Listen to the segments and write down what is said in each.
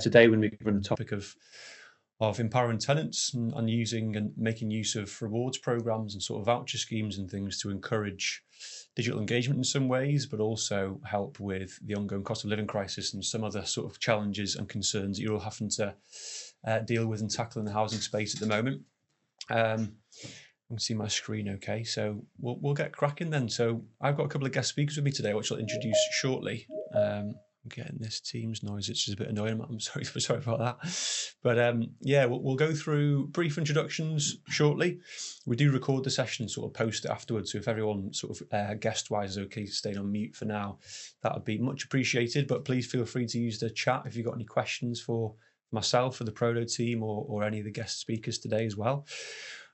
today when we cover the topic of empowering tenants and using and making use of rewards programs and sort of voucher schemes and things to encourage digital engagement in some ways, but also help with the ongoing cost of living crisis and some other sort of challenges and concerns that you're all having to deal with and tackle in the housing space at the moment. You can see my screen okay, so we'll get cracking then. So I've got a couple of guest speakers with me today, which I'll introduce shortly. I'm getting this Teams noise, it's just a bit annoying. I'm sorry about that. But yeah, we'll go through brief introductions shortly. We do record the session, sort of post it afterwards. So if everyone sort of guest-wise is okay staying on mute for now, that would be much appreciated. But please feel free to use the chat if you've got any questions for myself or the Prodo team or any of the guest speakers today as well.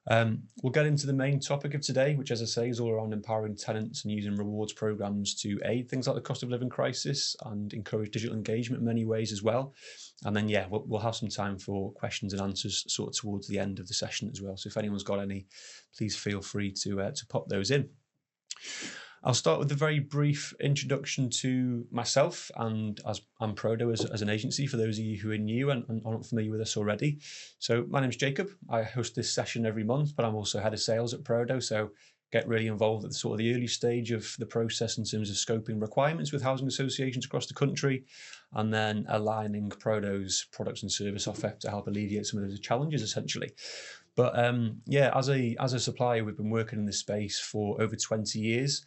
We'll get into the main topic of today, which, as I say, is all around empowering tenants and using rewards programs to aid things like the cost of living crisis and encourage digital engagement in many ways as well. And then, yeah, we'll have some time for questions and answers sort of towards the end of the session as well. So if anyone's got any, please feel free to pop those in. I'll start with a very brief introduction to myself and I'm Prodo as an agency for those of you who are new and aren't familiar with us already. So my name's Jacob. I host this session every month, but I'm also head of sales at Prodo. So get really involved at the sort of the early stage of the process in terms of scoping requirements with housing associations across the country, and then aligning Prodo's products and service offer to help alleviate some of those challenges essentially. But yeah, as a supplier, we've been working in this space for over 20 years.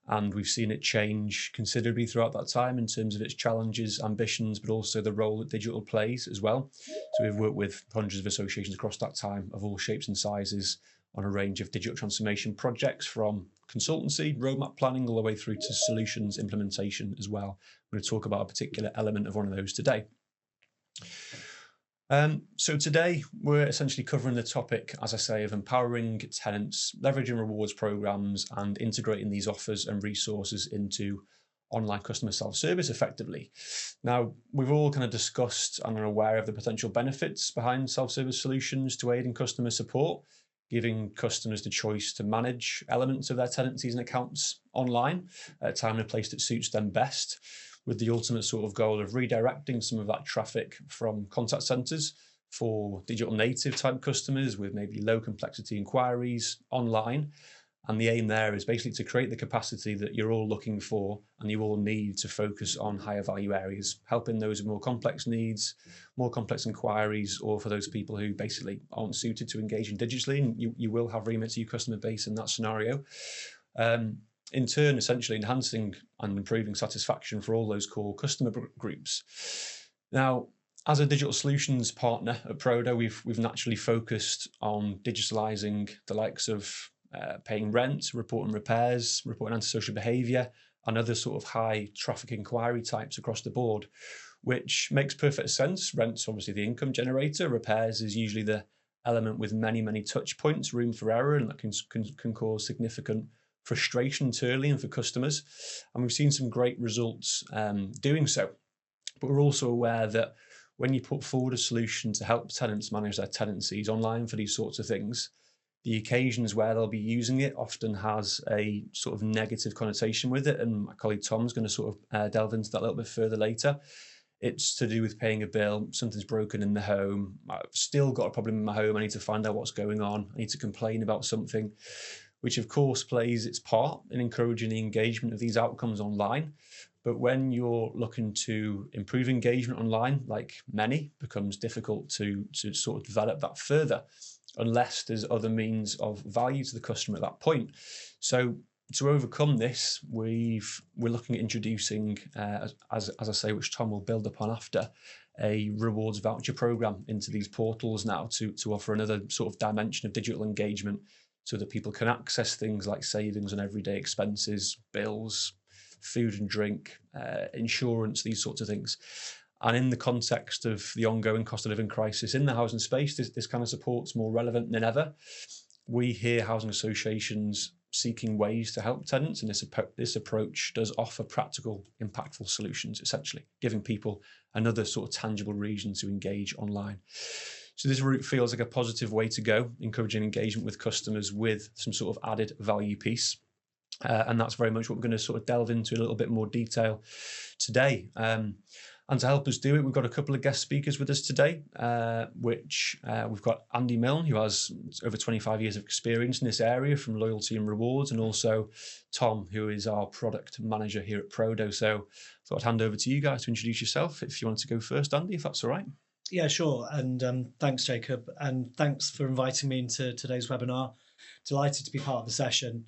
And we've seen it change considerably throughout that time in terms of its challenges, ambitions, but also the role that digital plays as well. So we've worked with hundreds of associations across that time of all shapes and sizes on a range of digital transformation projects, from consultancy, roadmap planning, all the way through to solutions implementation as well. I'm going to talk about a particular element of one of those today. So today we're essentially covering the topic, as I say, of empowering tenants, leveraging rewards programs and integrating these offers and resources into online customer self-service effectively. Now, we've all kind of discussed and are aware of the potential benefits behind self-service solutions to aid in customer support, giving customers the choice to manage elements of their tenancies and accounts online at a time and a place that suits them best, with the ultimate sort of goal of redirecting some of that traffic from contact centres for digital native type customers with maybe low complexity inquiries online. And the aim there is basically to create the capacity that you're all looking for and you all need to focus on higher value areas, helping those with more complex needs, more complex inquiries, or for those people who basically aren't suited to engaging digitally. And you will have remit to your customer base in that scenario. In turn, essentially enhancing and improving satisfaction for all those core customer groups. Now, as a digital solutions partner at Prodo, we've naturally focused on digitalising the likes of paying rent, reporting repairs, reporting antisocial behaviour, and other sort of high traffic inquiry types across the board, which makes perfect sense. Rent's obviously the income generator. Repairs is usually the element with many, many touch points, room for error, and that can cause significant frustration internally and for customers. And we've seen some great results doing so. But we're also aware that when you put forward a solution to help tenants manage their tenancies online for these sorts of things, the occasions where they'll be using it often has a sort of negative connotation with it. And my colleague Tom's going to sort of delve into that a little bit further later. It's to do with paying a bill, something's broken in the home, I've still got a problem in my home, I need to find out what's going on, I need to complain about something, which of course plays its part in encouraging the engagement of these outcomes online. But when you're looking to improve engagement online, like many, becomes difficult to sort of develop that further, unless there's other means of value to the customer at that point. So to overcome this, we're looking at introducing, as I say, which Tom will build upon after, a rewards voucher program into these portals now to offer another sort of dimension of digital engagement, so that people can access things like savings on everyday expenses, bills, food and drink, insurance, these sorts of things. And in the context of the ongoing cost of living crisis in the housing space, this kind of support's more relevant than ever. We hear housing associations seeking ways to help tenants, and this approach does offer practical, impactful solutions, essentially giving people another sort of tangible reason to engage online. So this route feels like a positive way to go, encouraging engagement with customers with some sort of added value piece. And that's very much what we're going to sort of delve into in a little bit more detail today. And to help us do it, we've got a couple of guest speakers with us today, we've got Andy Milne, who has over 25 years of experience in this area from loyalty and rewards, and also Tom, who is our product manager here at Prodo. So I thought I'd hand over to you guys to introduce yourself. If you want to go first, Andy, if that's all right. Yeah, sure. And thanks, Jacob. And thanks for inviting me into today's webinar. Delighted to be part of the session.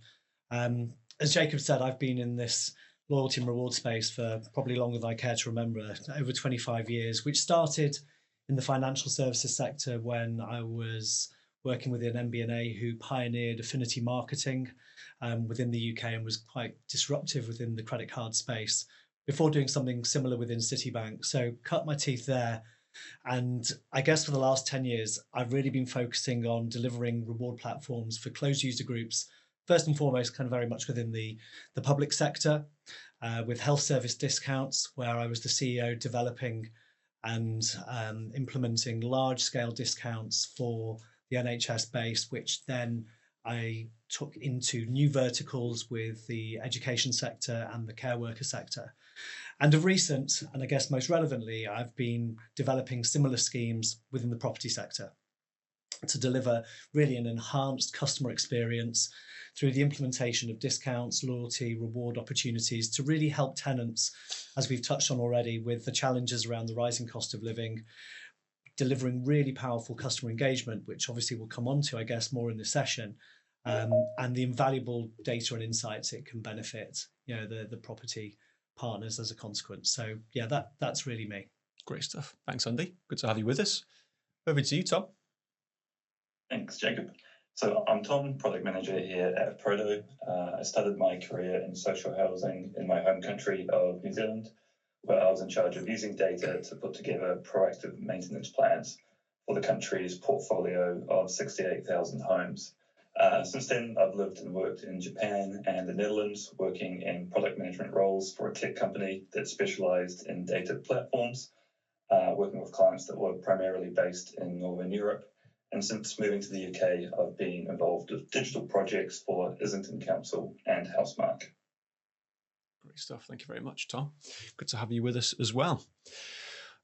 As Jacob said, I've been in this loyalty and reward space for probably longer than I care to remember, over 25 years, which started in the financial services sector when I was working with an MBA who pioneered affinity marketing within the UK and was quite disruptive within the credit card space before doing something similar within Citibank. So cut my teeth there. And I guess for the last 10 years, I've really been focusing on delivering reward platforms for closed user groups, first and foremost, kind of very much within the public sector, with health service discounts, where I was the CEO developing and implementing large scale discounts for the NHS base, which then I took into new verticals with the education sector and the care worker sector. And of recent, and I guess most relevantly, I've been developing similar schemes within the property sector to deliver really an enhanced customer experience through the implementation of discounts, loyalty, reward opportunities to really help tenants, as we've touched on already, with the challenges around the rising cost of living, delivering really powerful customer engagement, which obviously we'll come on to, I guess, more in this session, and the invaluable data and insights it can benefit, the property partners as a consequence. So yeah, that's really me. Great stuff. Thanks, Andy. Good to have you with us. Over to you, Tom. Thanks, Jacob. So I'm Tom, product manager here at Prodo. I started my career in social housing in my home country of New Zealand, where I was in charge of using data to put together proactive maintenance plans for the country's portfolio of 68,000 homes. Since then, I've lived and worked in Japan and the Netherlands, working in product management roles for a tech company that specialized in data platforms, working with clients that were primarily based in Northern Europe. And since moving to the UK, I've been involved with digital projects for Islington Council and Housemarque. Great stuff. Thank you very much, Tom. Good to have you with us as well.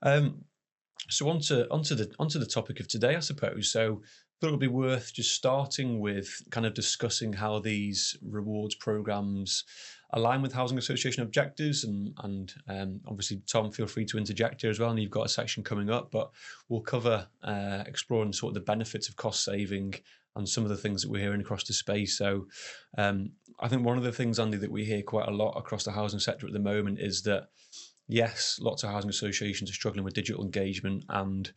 So onto the topic of today, I suppose. So I thought it would be worth just starting with kind of discussing how these rewards programs align with housing association objectives, and obviously, Tom, feel free to interject here as well. And you've got a section coming up, but we'll cover exploring sort of the benefits of cost saving and some of the things that we're hearing across the space. So I think one of the things, Andy, that we hear quite a lot across the housing sector at the moment is that, yes, lots of housing associations are struggling with digital engagement, and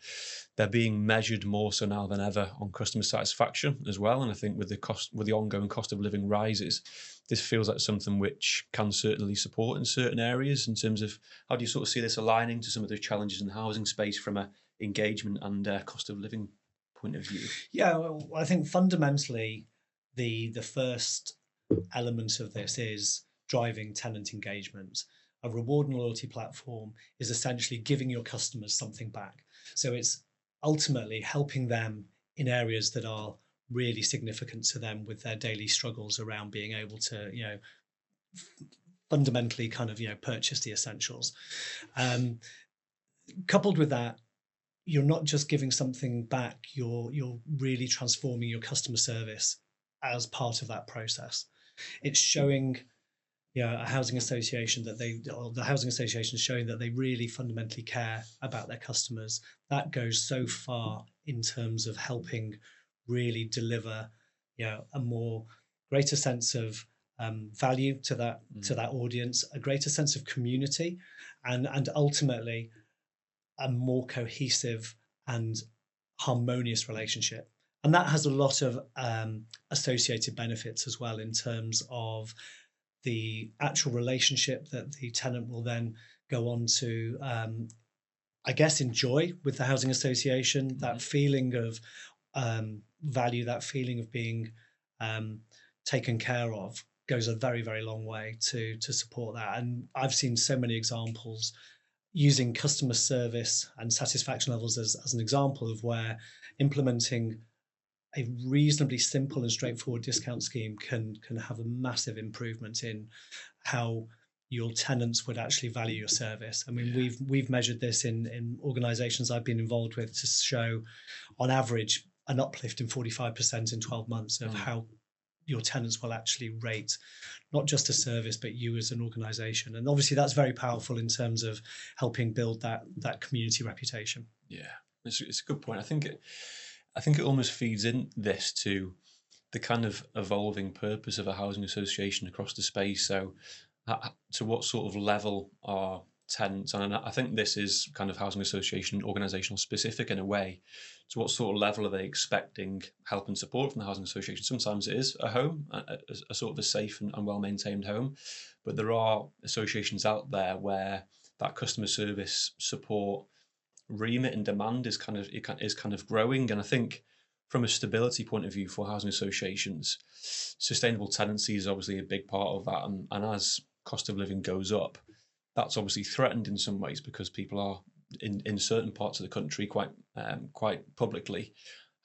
they're being measured more so now than ever on customer satisfaction as well. And I think with the ongoing cost of living rises, this feels like something which can certainly support in certain areas. In terms of how do you sort of see this aligning to some of the challenges in the housing space from a engagement and cost of living point of view? Yeah, well, I think fundamentally the first element of this is driving tenant engagement. A reward and loyalty platform is essentially giving your customers something back. So it's ultimately helping them in areas that are really significant to them with their daily struggles around being able to, fundamentally kind of, purchase the essentials. Coupled with that, you're not just giving something back, you're really transforming your customer service as part of that process. It's showing a housing association the housing association is showing that they really fundamentally care about their customers. That goes so far in terms of helping really deliver a more greater sense of value to that audience, a greater sense of community, and ultimately a more cohesive and harmonious relationship. And that has a lot of associated benefits as well, in terms of the actual relationship that the tenant will then go on to, I guess, enjoy with the housing association. Mm-hmm. That feeling of value, that feeling of being taken care of, goes a very, very long way to support that. And I've seen so many examples using customer service and satisfaction levels as an example of where implementing a reasonably simple and straightforward discount scheme can have a massive improvement in how your tenants would actually value your service. I mean, Yeah. we've measured this in organisations I've been involved with to show, on average, an uplift in 45% in 12 months of how your tenants will actually rate not just a service but you as an organisation. And obviously that's very powerful in terms of helping build that community reputation. Yeah, it's a good point. I think it almost feeds in this to the kind of evolving purpose of a housing association across the space. So to what sort of level are tenants, and I think this is kind of housing association organisational specific in a way, to what sort of level are they expecting help and support from the housing association? Sometimes it is a home, a sort of a safe and well-maintained home, but there are associations out there where that customer service support remit and demand is kind of growing. And I think from a stability point of view for housing associations, sustainable tenancy is obviously a big part of that. And as cost of living goes up, that's obviously threatened in some ways because people are in certain parts of the country quite publicly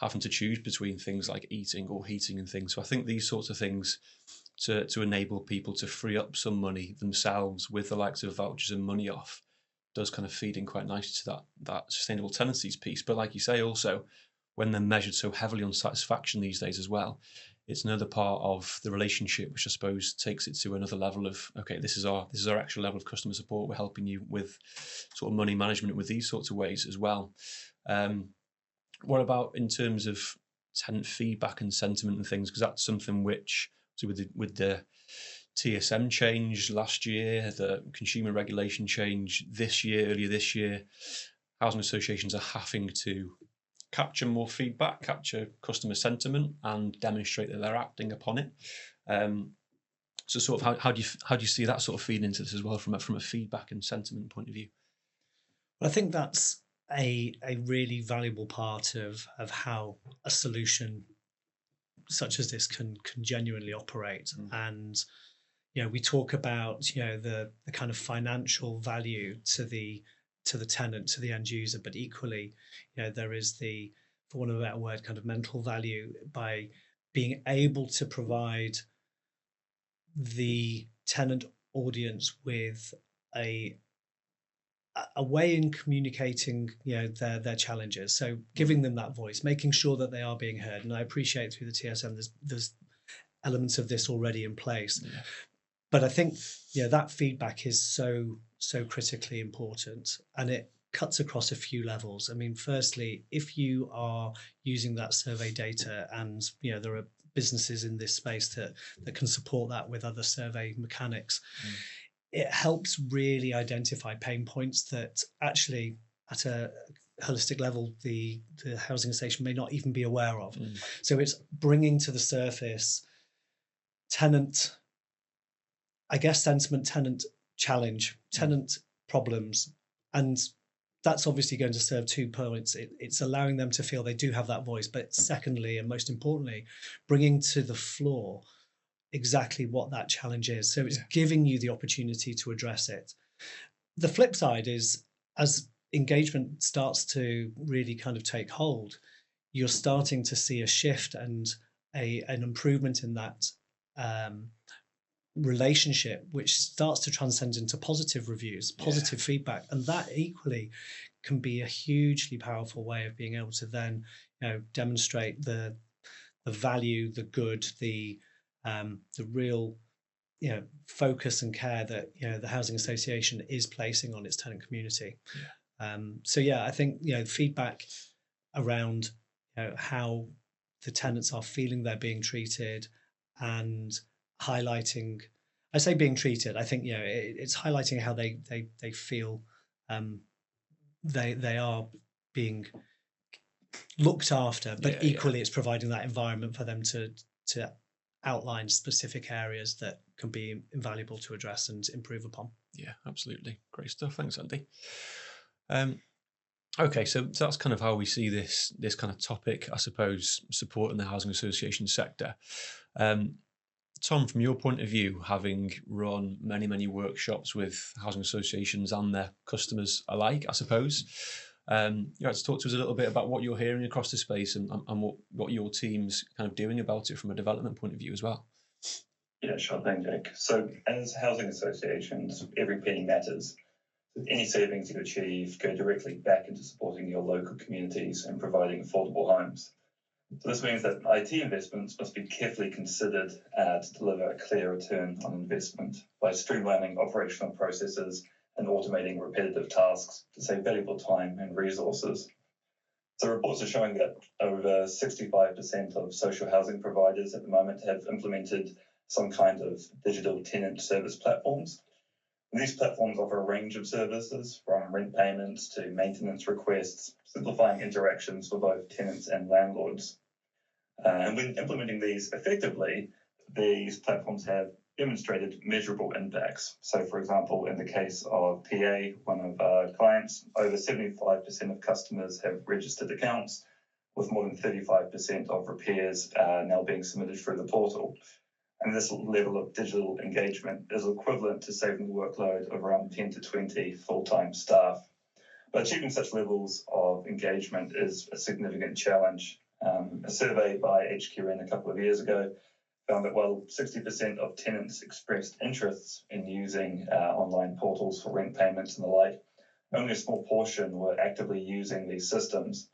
having to choose between things like eating or heating and things. So I think these sorts of things to enable people to free up some money themselves with the likes of vouchers and money off does kind of feed in quite nicely to that sustainable tenancies piece. But like you say, also when they're measured so heavily on satisfaction these days as well, it's another part of the relationship which I suppose takes it to another level of, okay, this is our actual level of customer support. We're helping you with sort of money management with these sorts of ways as well. What about in terms of tenant feedback and sentiment and things? Because that's something which, so with the TSM change last year, the consumer regulation change earlier this year, housing associations are having to capture more feedback, capture customer sentiment, and demonstrate that they're acting upon it. So, sort of, how do you see that sort of feed into this as well from a feedback and sentiment point of view? Well, I think that's a really valuable part of how a solution such as this can genuinely operate. And we talk about the kind of financial value to the tenant, to the end user, but equally there is the, for want of a better word, kind of mental value by being able to provide the tenant audience with a way in communicating their challenges, so giving them that voice, making sure that they are being heard. And I appreciate through the TSM there's elements of this already in place. But I think that feedback is so critically important, and it cuts across a few levels. I mean, firstly, if you are using that survey data, and there are businesses in this space that can support that with other survey mechanics, it helps really identify pain points that actually at a holistic level the housing association may not even be aware of. So it's bringing to the surface tenant, I guess, sentiment, tenant challenge, tenant problems. And that's obviously going to serve 2 points. It's allowing them to feel they do have that voice, but secondly, and most importantly, bringing to the floor exactly what that challenge is. So it's giving you the opportunity to address it. The flip side is, as engagement starts to really kind of take hold, you're starting to see a shift and an improvement in that relationship, which starts to transcend into positive reviews, positive feedback. And that equally can be a hugely powerful way of being able to then demonstrate the value, the good, the real focus and care that the housing association is placing on its tenant community. So I think feedback around how the tenants are feeling they're being treated, and highlighting, I say being treated, I think it's highlighting how they feel they are being looked after, but equally it's providing that environment for them to outline specific areas that can be invaluable to address and improve upon. Yeah, absolutely. Great stuff. Thanks, Andy. Okay, so that's kind of how we see this kind of topic, I suppose, supporting the housing association sector. Tom, from your point of view, having run many workshops with housing associations and their customers alike, I suppose, you had to talk to us a little bit about what you're hearing across the space and what your team's kind of doing about it from a development point of view as well. Yeah, sure thing, Jake. So as housing associations, every penny matters. Any savings you achieve go directly back into supporting your local communities and providing affordable homes. So this means that IT investments must be carefully considered to deliver a clear return on investment by streamlining operational processes and automating repetitive tasks to save valuable time and resources. So reports are showing that over 65% of social housing providers at the moment have implemented some kind of digital tenant service platforms. And these platforms offer a range of services from rent payments to maintenance requests, simplifying interactions for both tenants and landlords. And when implementing these effectively, these platforms have demonstrated measurable impacts. So, for example, in the case of PA, one of our clients, over 75% of customers have registered accounts, with more than 35% of repairs now being submitted through the portal. And this level of digital engagement is equivalent to saving the workload of around 10 to 20 full-time staff. But achieving such levels of engagement is a significant challenge. A survey by HQN a couple of years ago found that while 60% of tenants expressed interests in using online portals for rent payments and the like, only a small portion were actively using these systems.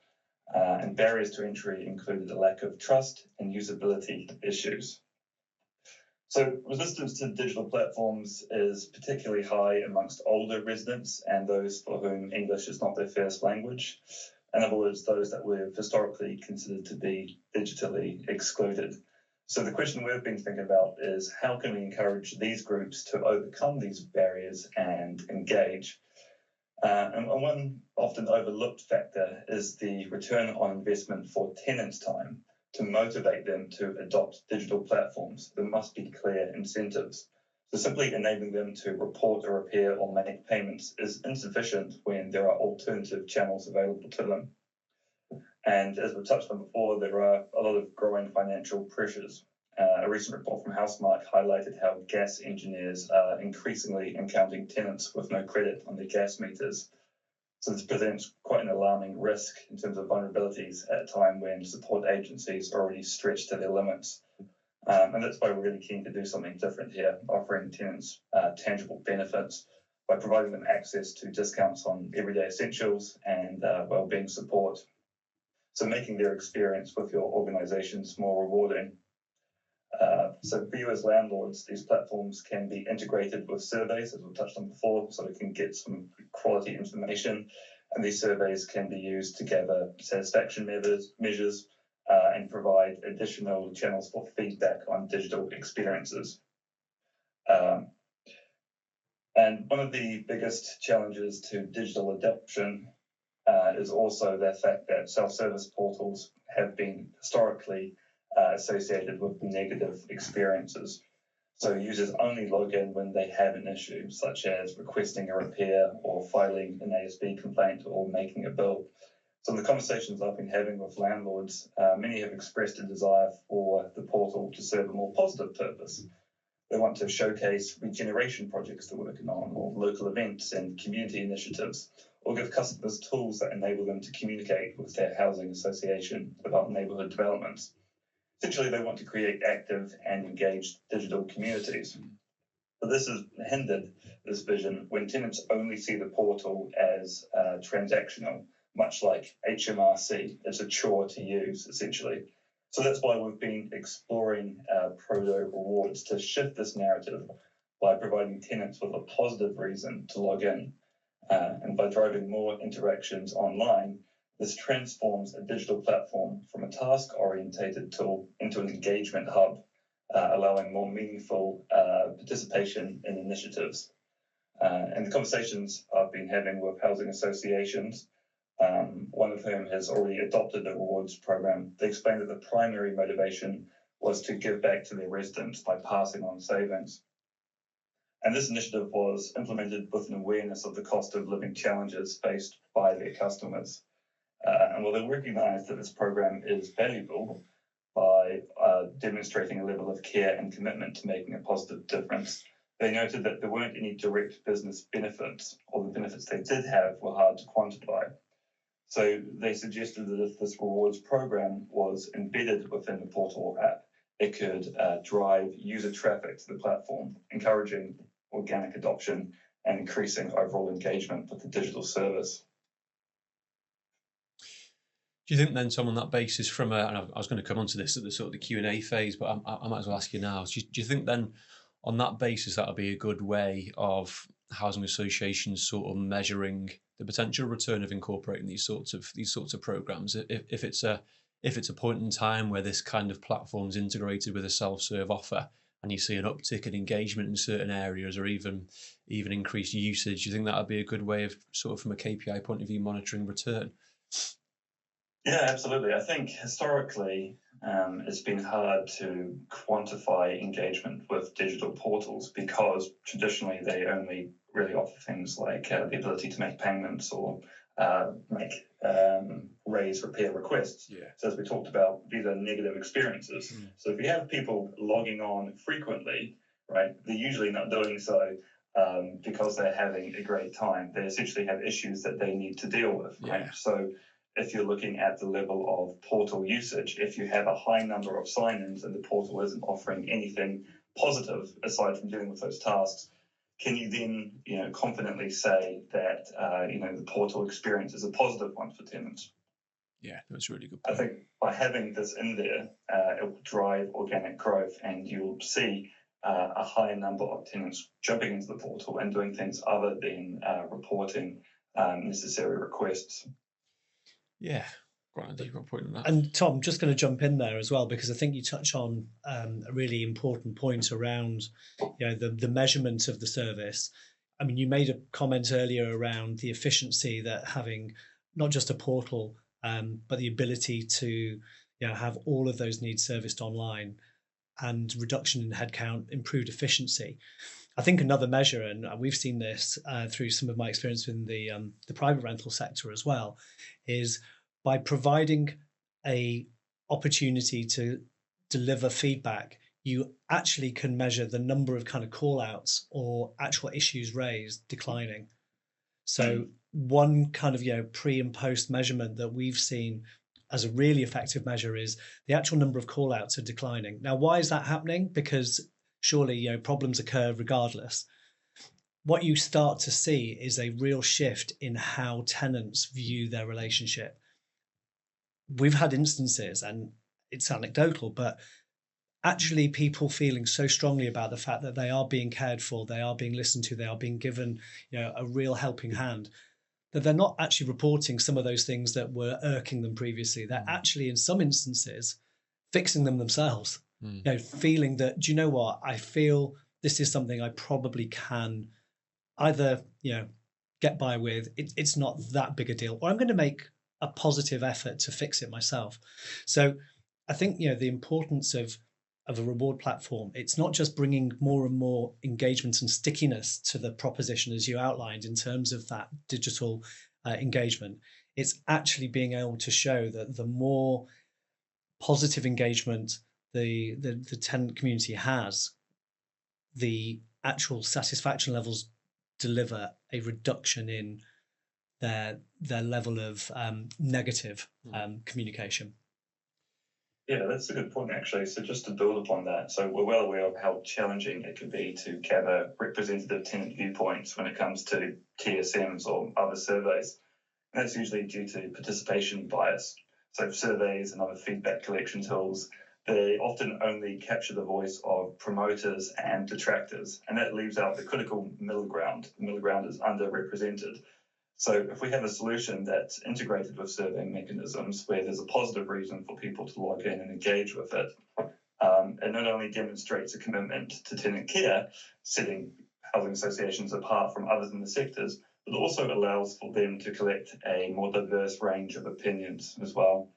And barriers to entry included a lack of trust and usability issues. So resistance to digital platforms is particularly high amongst older residents and those for whom English is not their first language. In other words, those that we've historically considered to be digitally excluded. So the question we've been thinking about is how can we encourage these groups to overcome these barriers and engage? And one often overlooked factor is the return on investment for tenants' time. To motivate them to adopt digital platforms, there must be clear incentives. So simply enabling them to report a repair or make payments is insufficient when there are alternative channels available to them. And as we've touched on before, there are a lot of growing financial pressures. A recent report from Housemark highlighted how gas engineers are increasingly encountering tenants with no credit on their gas meters. So this presents quite an alarming risk in terms of vulnerabilities at a time when support agencies are already stretched to their limits. And that's why we're really keen to do something different here, offering tenants tangible benefits by providing them access to discounts on everyday essentials and wellbeing support. So making their experience with your organizations more rewarding. So for you as landlords, these platforms can be integrated with surveys, as we've touched on before, so we can get some quality information. And these surveys can be used to gather satisfaction measures and provide additional channels for feedback on digital experiences. And one of the biggest challenges to digital adoption is also the fact that self-service portals have been historically associated with negative experiences. So users only log in when they have an issue, such as requesting a repair or filing an ASB complaint or making a bill. So in the conversations I've been having with landlords, many have expressed a desire for the portal to serve a more positive purpose. They want to showcase regeneration projects they're working on, or local events and community initiatives, or give customers tools that enable them to communicate with their housing association about neighbourhood developments. Essentially, they want to create active and engaged digital communities. But this has hindered this vision when tenants only see the portal as transactional, much like HMRC. It's a chore to use, essentially. So that's why we've been exploring Prodo rewards to shift this narrative by providing tenants with a positive reason to log in. And by driving more interactions online, this transforms a digital platform from a task-orientated tool into an engagement hub, allowing more meaningful participation in initiatives. And the conversations I've been having with housing associations, one of whom has already adopted the rewards program, they explained that the primary motivation was to give back to their residents by passing on savings. And this initiative was implemented with an awareness of the cost of living challenges faced by their customers. And while they recognise that this program is valuable by demonstrating a level of care and commitment to making a positive difference, they noted that there weren't any direct business benefits, or the benefits they did have were hard to quantify. So they suggested that if this rewards program was embedded within the portal app, It could drive user traffic to the platform, encouraging organic adoption and increasing overall engagement with the digital service. Do you think then, Tom, on that basis, and I was going to come on to this at the sort of the Q&A phase, but I might as well ask you now. Do you think then, on that basis, that'll be a good way of housing associations sort of measuring the potential return of incorporating these sorts of programs? If it's a point in time where this kind of platform's integrated with a self-serve offer, and you see an uptick in engagement in certain areas, or even increased usage, do you think that would be a good way of sort of, from a KPI point of view, monitoring return? Yeah, absolutely. I think historically it's been hard to quantify engagement with digital portals because traditionally they only really offer things like the ability to make payments or raise repair requests. Yeah. So as we talked about, these are negative experiences. So if you have people logging on frequently, right, they're usually not doing so because they're having a great time. They essentially have issues that they need to deal with, right? Yeah. So if you're looking at the level of portal usage, if you have a high number of sign-ins and the portal isn't offering anything positive aside from dealing with those tasks, can you then, confidently say that, the portal experience is a positive one for tenants? Yeah, that's a really good point. I think by having this in there, it will drive organic growth, and you'll see a higher number of tenants jumping into the portal and doing things other than reporting necessary requests. Yeah, quite a good point on that. And Tom, just going to jump in there as well, because I think you touch on a really important point around the measurement of the service. I mean, you made a comment earlier around the efficiency that having not just a portal, but the ability to have all of those needs serviced online and reduction in headcount, improved efficiency. I think another measure, and we've seen this through some of my experience in the private rental sector as well, is by providing a opportunity to deliver feedback, you actually can measure the number of kind of call outs or actual issues raised declining. So one kind of pre and post measurement that we've seen as a really effective measure is the actual number of call outs are declining. Now, why is that happening? Because surely problems occur regardless. What you start to see is a real shift in how tenants view their relationship. We've had instances, and it's anecdotal, but actually people feeling so strongly about the fact that they are being cared for, they are being listened to, they are being given a real helping hand, that they're not actually reporting some of those things that were irking them previously. They're actually, in some instances, fixing them themselves. Feeling that, do you know what, I feel this is something I probably can either get by with, it's not that big a deal, or I'm going to make a positive effort to fix it myself. So I think the importance of a reward platform, it's not just bringing more and more engagement and stickiness to the proposition as you outlined in terms of that digital engagement. It's actually being able to show that the more positive engagement the tenant community has, the actual satisfaction levels deliver a reduction in their level of negative communication. Yeah, that's a good point, actually. So just to build upon that, so we're well aware of how challenging it can be to gather representative tenant viewpoints when it comes to TSMs or other surveys. And that's usually due to participation bias. So surveys and other feedback collection tools, they often only capture the voice of promoters and detractors, and that leaves out the critical middle ground. The middle ground is underrepresented. So if we have a solution that's integrated with survey mechanisms where there's a positive reason for people to log in and engage with it, it not only demonstrates a commitment to tenant care, setting housing associations apart from others in the sectors, but also allows for them to collect a more diverse range of opinions as well.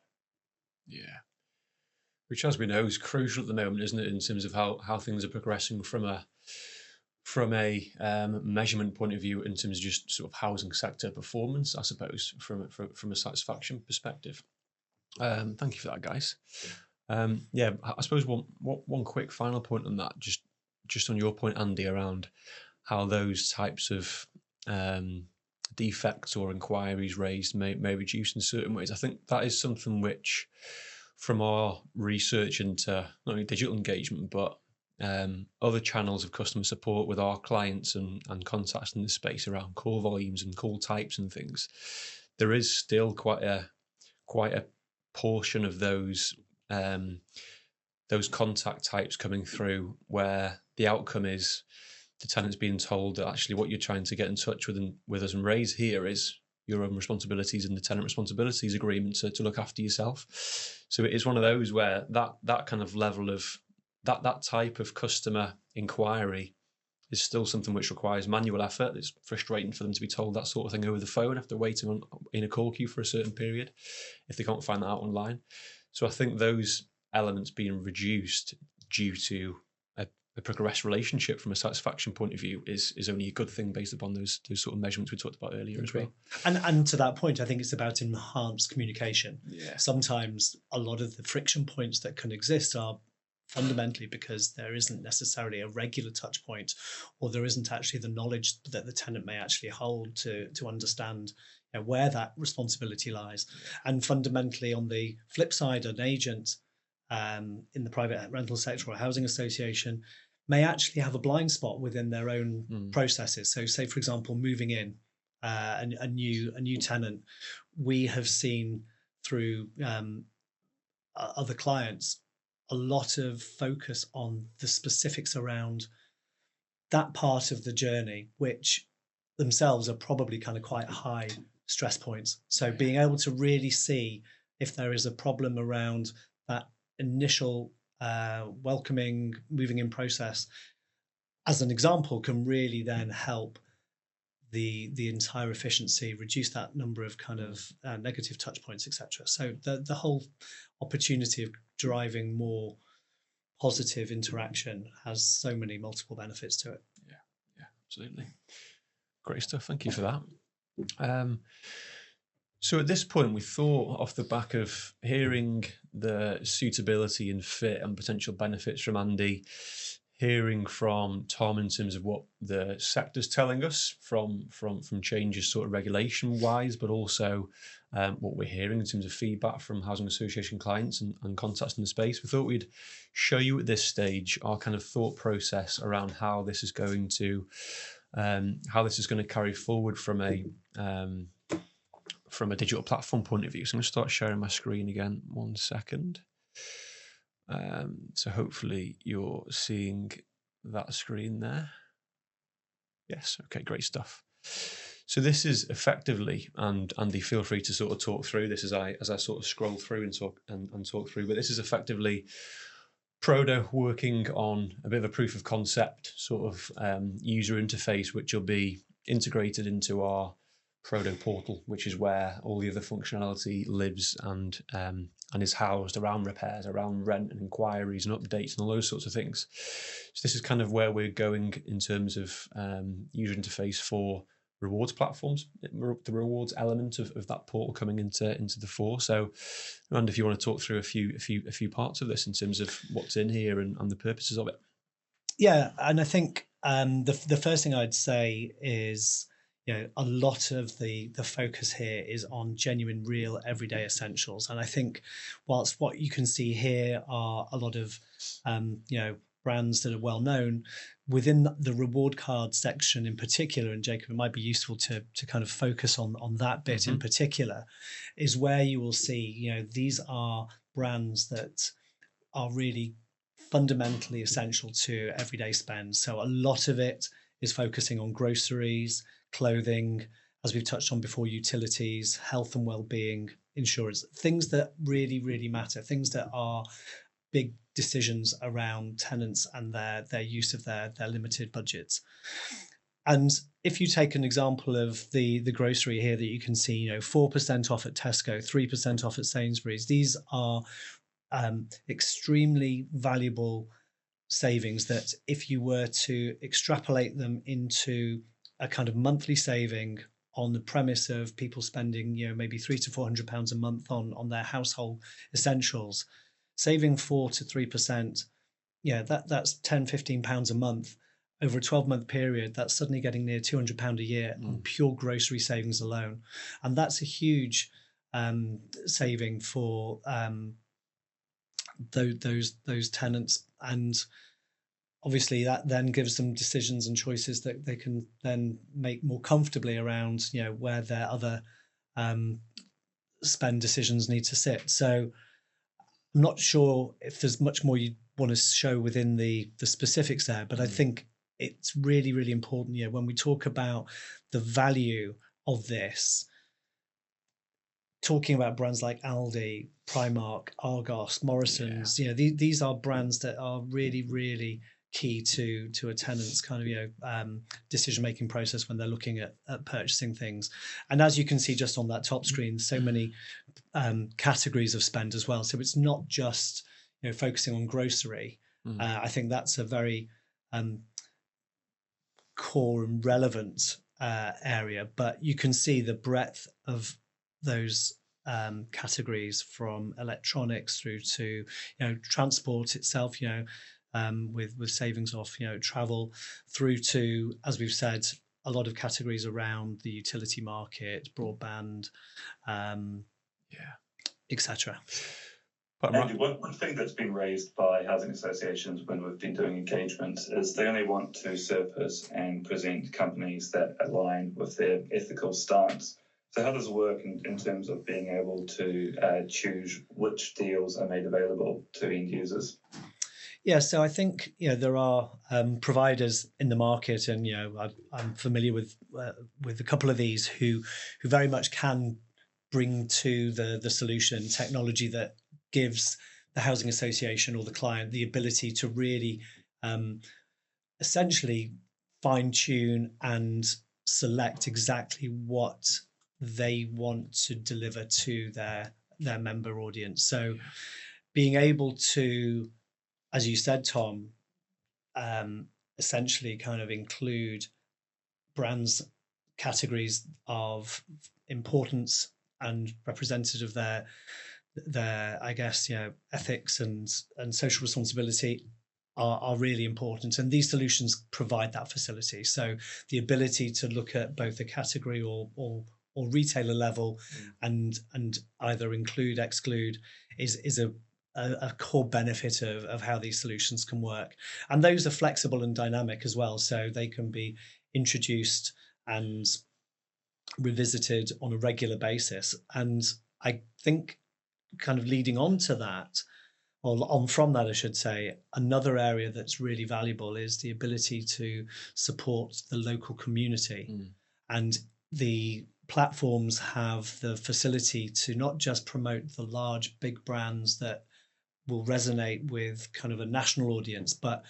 Yeah. Which, as we know, is crucial at the moment, isn't it, in terms of how things are progressing from a measurement point of view, in terms of just sort of housing sector performance, I suppose, from a satisfaction perspective. Thank you for that, guys. I suppose one quick final point on that, just on your point, Andy, around how those types of defects or inquiries raised may reduce in certain ways. I think that is something which from our research into not only digital engagement, but other channels of customer support with our clients and contacts in the space around call volumes and call types and things, there is still quite a portion of those contact types coming through where the outcome is the tenant's being told that actually what you're trying to get in touch with us and raise here is your own responsibilities in the tenant responsibilities agreement to look after yourself. So it is one of those where that kind of level of that type of customer inquiry is still something which requires manual effort. It's frustrating for them to be told that sort of thing over the phone after waiting in a call queue for a certain period if they can't find that out online. So I think those elements being reduced due to a progressed relationship from a satisfaction point of view is only a good thing based upon those sort of measurements we talked about earlier as well. And to that point, I think it's about enhanced communication. Yeah. Sometimes a lot of the friction points that can exist are fundamentally because there isn't necessarily a regular touch point, or there isn't actually the knowledge that the tenant may actually hold to understand where that responsibility lies. And fundamentally, on the flip side, an agent in the private rental sector or housing association may actually have a blind spot within their own processes. So say, for example, moving in a new tenant, we have seen through other clients a lot of focus on the specifics around that part of the journey, which themselves are probably kind of quite high stress points. So being able to really see if there is a problem around that initial welcoming, moving in process, as an example, can really then help the entire efficiency, reduce that number of kind of negative touch points, etc. So the whole opportunity of driving more positive interaction has so many multiple benefits to it. Yeah, absolutely. Great stuff. Thank you for that. So at this point, we thought off the back of hearing the suitability and fit and potential benefits from Andy, hearing from Tom in terms of what the sector's telling us from changes sort of regulation wise, but also what we're hearing in terms of feedback from housing association clients and contacts in the space, we thought we'd show you at this stage our kind of thought process around how this is going to carry forward from a digital platform point of view. So I'm going to start sharing my screen again. 1 second. So hopefully you're seeing that screen there. Yes. Okay. Great stuff. So this is effectively, and Andy, feel free to sort of talk through this as I sort of scroll through and talk through. But this is effectively Prodo working on a bit of a proof of concept sort of user interface, which will be integrated into our Prodo portal, which is where all the other functionality lives and is housed around repairs, around rent and inquiries and updates and all those sorts of things. So this is kind of where we're going in terms of user interface for rewards platforms, the rewards element of that portal coming into the fore. So, Amanda, if you want to talk through a few parts of this in terms of what's in here and the purposes of it. Yeah, and I think the first thing I'd say is, a lot of the focus here is on genuine, real, everyday essentials. And I think whilst what you can see here are a lot of, brands that are well known, within the reward card section in particular, and Jacob, it might be useful to kind of focus on that bit in particular, is where you will see, these are brands that are really fundamentally essential to everyday spend. So a lot of it is focusing on groceries, clothing, as we've touched on before, utilities, health and well-being, insurance, things that really, really matter, things that are big decisions around tenants and their use of their limited budgets. And if you take an example of the grocery here that you can see, 4% off at Tesco, 3% off at Sainsbury's, these are extremely valuable savings that if you were to extrapolate them into a kind of monthly saving on the premise of people spending, maybe £300 to £400 a month on their household essentials, saving 4 to 3%, that's £10-15 a month over a 12-month period. That's suddenly getting near £200 a year on pure grocery savings alone, and that's a huge saving for those tenants, and obviously that then gives them decisions and choices that they can then make more comfortably around, where their other spend decisions need to sit. So I'm not sure if there's much more you want to show within the specifics there, but I think it's really, really important, when we talk about the value of this, talking about brands like Aldi, Primark, Argos, Morrison's, these are brands that are really, really key to a tenant's kind of decision-making process when they're looking at purchasing things. And as you can see just on that top screen, so many categories of spend as well. So it's not just focusing on grocery. I think that's a very core and relevant area, but you can see the breadth of those categories, from electronics through to transport itself, with savings off travel, through to, as we've said, a lot of categories around the utility market, broadband, etc. Andy, one thing that's been raised by housing associations when we've been doing engagement is they only want to surface and present companies that align with their ethical stance. So how does it work in terms of being able to choose which deals are made available to end users? Yeah, so I think there are providers in the market, and I'm familiar with a couple of these who very much can bring to the solution technology that gives the housing association or the client the ability to really essentially fine-tune and select exactly what they want to deliver to their member audience. So being able to, as you said, Tom, essentially kind of include brands, categories of importance and representative of their I guess ethics and social responsibility are really important, and these solutions provide that facility. So the ability to look at both the category or retailer level and either include, exclude is a core benefit of how these solutions can work. And those are flexible and dynamic as well, so they can be introduced and revisited on a regular basis. And I think, kind of leading on to that, or on from that, I should say, another area that's really valuable is the ability to support the local community. And the platforms have the facility to not just promote the large, big brands that will resonate with kind of a national audience, but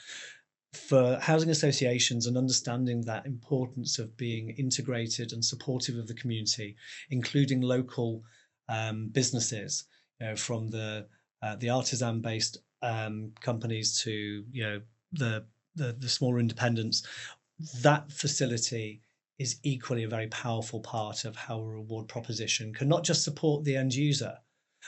for housing associations and understanding that importance of being integrated and supportive of the community, including local businesses, from the artisan-based companies to the smaller independents, that facility is equally a very powerful part of how a reward proposition can not just support the end user,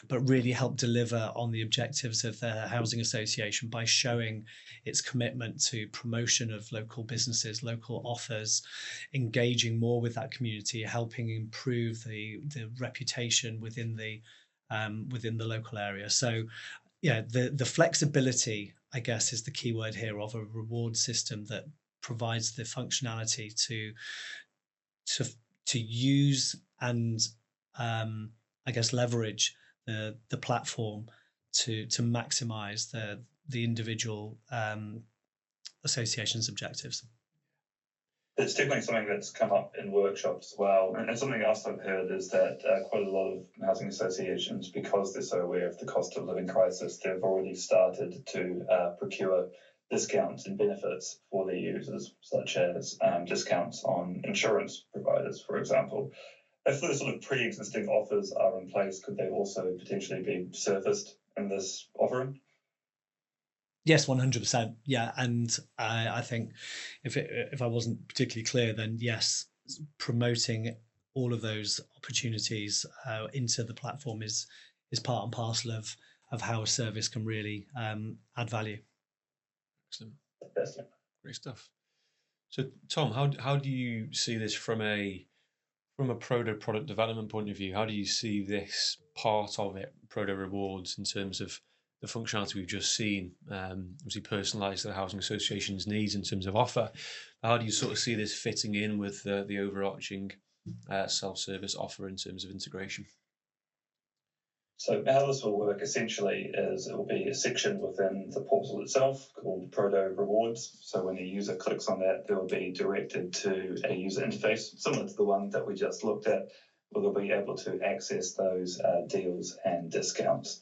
but really help deliver on the objectives of the housing association by showing its commitment to promotion of local businesses, local offers, engaging more with that community, helping improve the reputation within the local area. So the flexibility, I guess, is the key word here, of a reward system that provides the functionality to use and I guess leverage the platform to maximize the individual association's objectives. It's definitely something that's come up in workshops as well. And something else I've heard is that quite a lot of housing associations, because they're so aware of the cost of living crisis, they've already started to procure discounts and benefits for their users, such as discounts on insurance providers, for example. If those sort of pre-existing offers are in place, could they also potentially be surfaced in this offering? Yes, 100%. Yeah, and I think if I wasn't particularly clear, then yes, promoting all of those opportunities into the platform is part and parcel of how a service can really add value. Excellent. Yes. Great stuff. So, Tom, how do you see this from a Prodo product development point of view? How do you see this part of it, Prodo Rewards, in terms of the functionality we've just seen, obviously personalised to the housing association's needs in terms of offer. How do you sort of see this fitting in with the overarching self-service offer in terms of integration? So how this will work essentially is it will be a section within the portal itself called Prodo Rewards. So when a user clicks on that, they will be directed to a user interface similar to the one that we just looked at, where they'll be able to access those deals and discounts.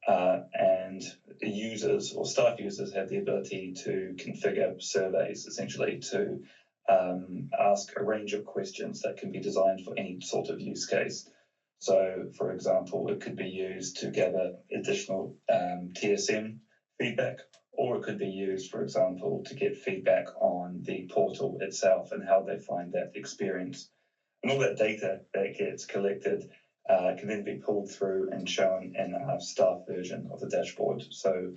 And users or staff users have the ability to configure surveys essentially to ask a range of questions that can be designed for any sort of use case. So, for example, it could be used to gather additional TSM feedback, or it could be used, for example, to get feedback on the portal itself and how they find that experience. And all that data that gets collected can then be pulled through and shown in a staff version of the dashboard. So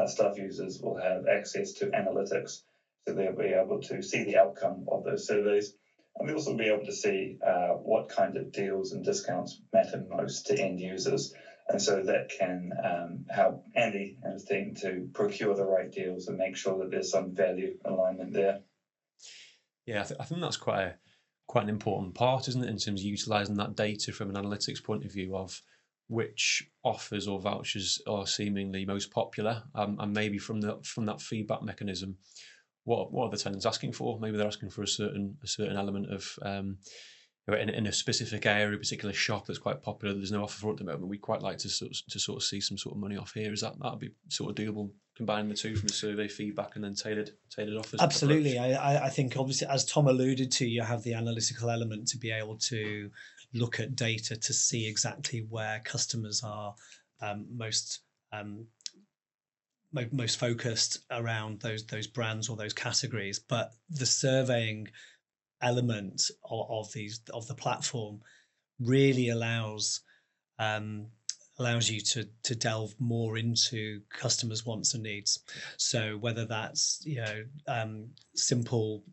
staff users will have access to analytics, so they'll be able to see the outcome of those surveys. And they'll also be able to see what kind of deals and discounts matter most to end users. And so that can help Andy and his team to procure the right deals and make sure that there's some value alignment there. Yeah, I think that's quite an important part, isn't it, in terms of utilising that data from an analytics point of view of which offers or vouchers are seemingly most popular, and maybe from that feedback mechanism, what are the tenants asking for? Maybe they're asking for a certain element of in a specific area, a particular shop that's quite popular. There's no offer for it at the moment. We'd quite like to sort of see some sort of money off here. Is that'd be sort of doable? Combining the two from the survey feedback and then tailored offers. Absolutely, I think obviously, as Tom alluded to, you have the analytical element to be able to look at data to see exactly where customers are most focused around those brands or those categories. But the surveying element of the platform really allows you to delve more into customers' wants and needs. So whether that's simple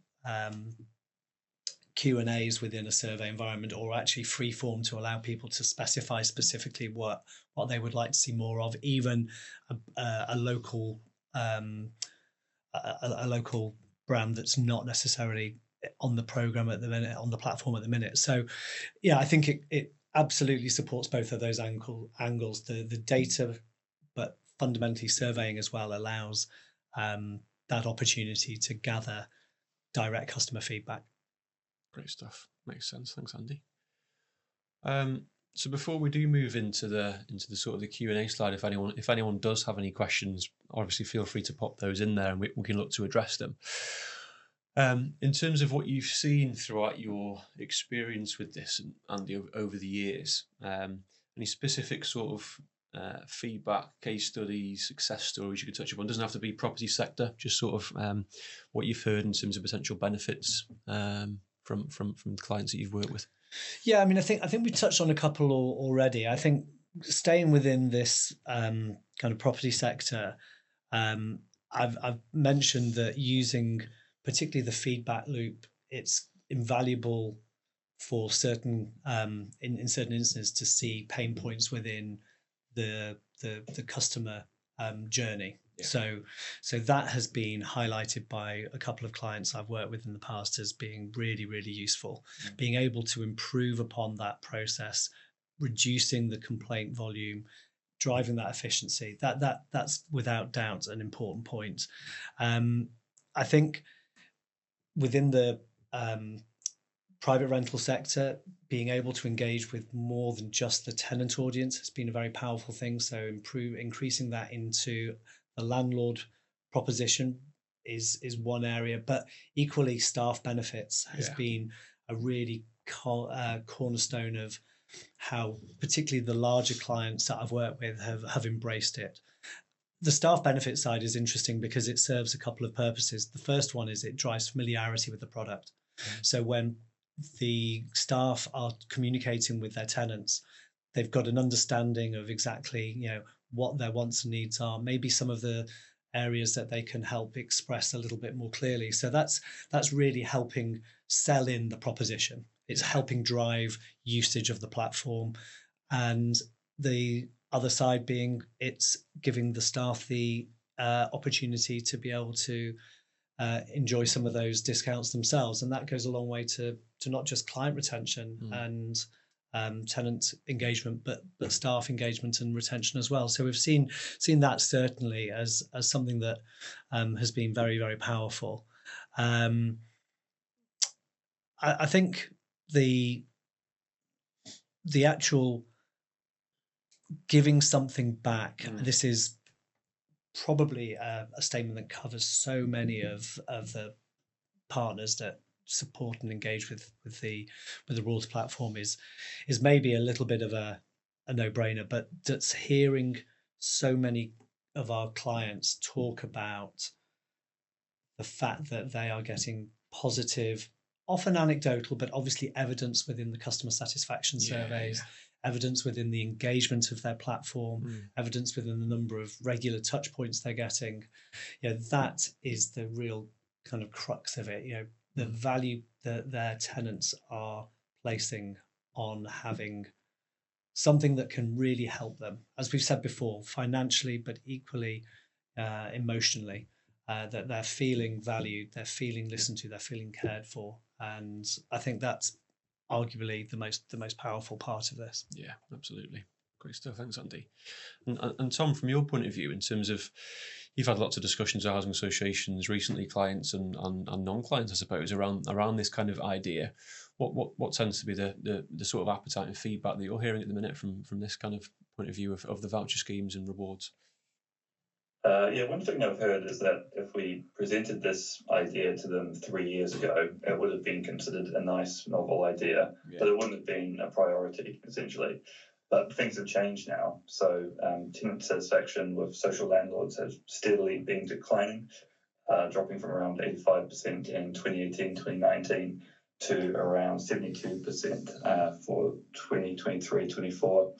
Q&As within a survey environment, or actually free form to allow people to specify specifically what they would like to see more of, even a local brand that's not necessarily on the program at the minute, on the platform at the minute. So yeah, I think it absolutely supports both of those angles. The data, but fundamentally surveying as well allows that opportunity to gather direct customer feedback. Great stuff. Makes sense. Thanks, Andy. So before we do move into the sort of the Q&A slide, if anyone does have any questions, obviously feel free to pop those in there and we can look to address them. In terms of what you've seen throughout your experience with this, Andy, over the years, any specific sort of feedback, case studies, success stories you could touch upon? It doesn't have to be property sector, just sort of what you've heard in terms of potential benefits from clients that you've worked with. Yeah, I mean, I think we touched on a couple already. I think staying within this kind of property sector, I've mentioned that using particularly the feedback loop, it's invaluable for certain in certain instances to see pain points within the customer journey. Yeah. So that has been highlighted by a couple of clients I've worked with in the past as being really, really useful. Mm-hmm. Being able to improve upon that process, reducing the complaint volume, driving that efficiency, that's without doubt an important point. I think within the private rental sector, being able to engage with more than just the tenant audience has been a very powerful thing. So increasing that into the landlord proposition is one area, but equally staff benefits has been a really cornerstone of how particularly the larger clients that I've worked with have embraced it. The staff benefit side is interesting because it serves a couple of purposes. The first one is it drives familiarity with the product. Mm. So when the staff are communicating with their tenants, they've got an understanding of exactly, what their wants and needs are, maybe some of the areas that they can help express a little bit more clearly. So that's really helping sell in the proposition. It's helping drive usage of the platform. And the other side being it's giving the staff the opportunity to be able to enjoy some of those discounts themselves, and that goes a long way to not just client retention and tenant engagement, but staff engagement and retention as well. So we've seen that certainly as something that has been very, very powerful. I think the actual giving something back, this is probably a statement that covers so many of the partners that support and engage with the rewards platform, is maybe a little bit of a no-brainer, but that's hearing so many of our clients talk about the fact that they are getting positive, often anecdotal, but obviously evidence within the customer satisfaction surveys, evidence within the engagement of their platform, evidence within the number of regular touch points they're getting. That is the real kind of crux of it. The value that their tenants are placing on having something that can really help them, as we've said before, financially, but equally emotionally. That they're feeling valued, they're feeling listened to, they're feeling cared for, and I think that's arguably the most powerful part of this. Yeah, absolutely. Great stuff. Thanks, Andy. And Tom, from your point of view, in terms of, you've had lots of discussions with housing associations recently, clients and non-clients, I suppose, around this kind of idea. What tends to be the sort of appetite and feedback that you're hearing at the minute from this kind of point of view of the voucher schemes and rewards? One thing I've heard is that if we presented this idea to them 3 years ago, it would have been considered a nice, novel idea, but it wouldn't have been a priority, essentially. But things have changed now. So tenant satisfaction with social landlords has steadily been declining, dropping from around 85% in 2018, 2019 to around 72% for 2023, 24.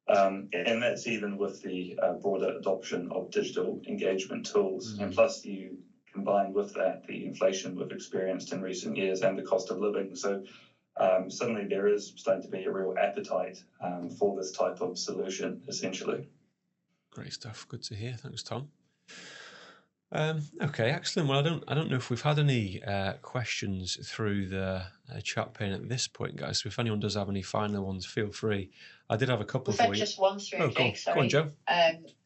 And that's even with the broader adoption of digital engagement tools. And plus, you combine with that the inflation we've experienced in recent years and the cost of living. So suddenly there is starting to be a real appetite for this type of solution, essentially. Great stuff. Good to hear. Thanks, Tom. Okay, excellent. Well, I don't know if we've had any questions through the chat pane at this point, guys. So if anyone does have any final ones, feel free. I did have a couple for you. Just one through, Jake. Go on, Joe.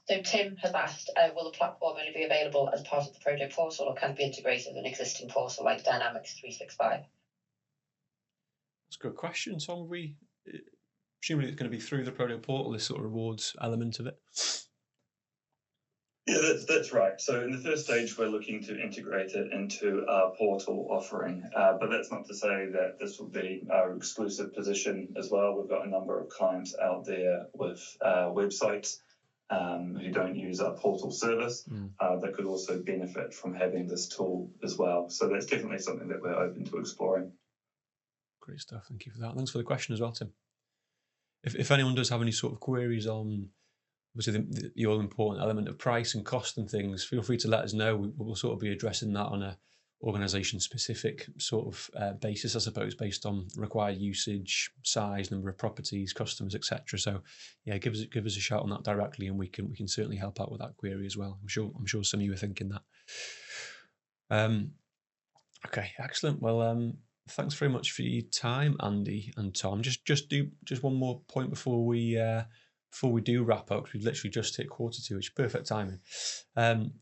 So Tim has asked, will the platform only be available as part of the Prodo portal, or can it be integrated with an existing portal like Dynamics 365? That's a good question, Tom. We presumably it's going to be through the Prodo portal, this sort of rewards element of it. Yeah, that's right. So in the first stage, we're looking to integrate it into our portal offering, but that's not to say that this will be our exclusive position as well. We've got a number of clients out there with websites who don't use our portal service that could also benefit from having this tool as well. So that's definitely something that we're open to exploring. Great stuff. Thank you for that. Thanks for the question as well, Tim. If anyone does have any sort of queries on obviously the all-important element of price and cost and things, feel free to let us know. We'll sort of be addressing that on a organisation-specific sort of basis, I suppose, based on required usage, size, number of properties, customers, etc. So, yeah, give us a shout on that directly, and we can certainly help out with that query as well. I'm sure some of you are thinking that. Okay, excellent. Well, thanks very much for your time, Andy and Tom. Just one more point before we do wrap up, because we've literally just hit 1:45, which is perfect timing.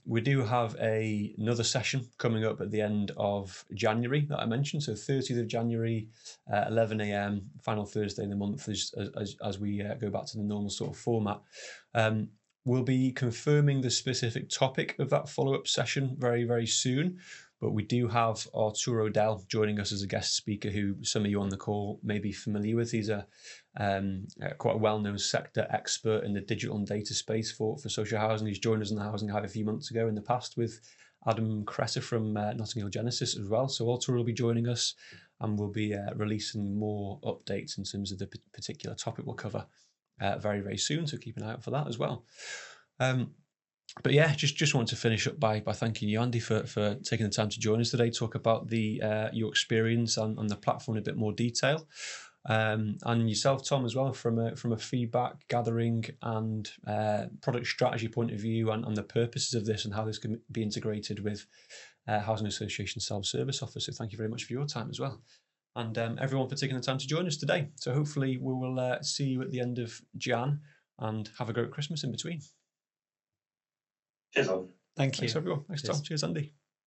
We do have another session coming up at the end of January that I mentioned. So 30th of January, 11 a.m, final Thursday in the month as we go back to the normal sort of format. We'll be confirming the specific topic of that follow-up session very, very soon. But we do have Arturo Odell joining us as a guest speaker, who some of you on the call may be familiar with. He's quite a well-known sector expert in the digital and data space for social housing. He's joined us in the Housing Hive a few months ago in the past with Adam Cresser from Notting Hill Genesis as well. So Arturo will be joining us, and we'll be releasing more updates in terms of the particular topic we'll cover very, very soon. So keep an eye out for that as well. But yeah, just want to finish up by thanking you, Andy, for taking the time to join us today, talk about your experience on the platform in a bit more detail. and yourself, Tom, as well, from a feedback gathering and product strategy point of view, and the purposes of this and how this can be integrated with housing association self-service offers. So thank you very much for your time as well, and everyone for taking the time to join us today. So hopefully we will see you at the end of Jan, and have a great Christmas in between. Cheers all. Thank you. Thanks everyone. Thanks, Tom. Cheers, Andy.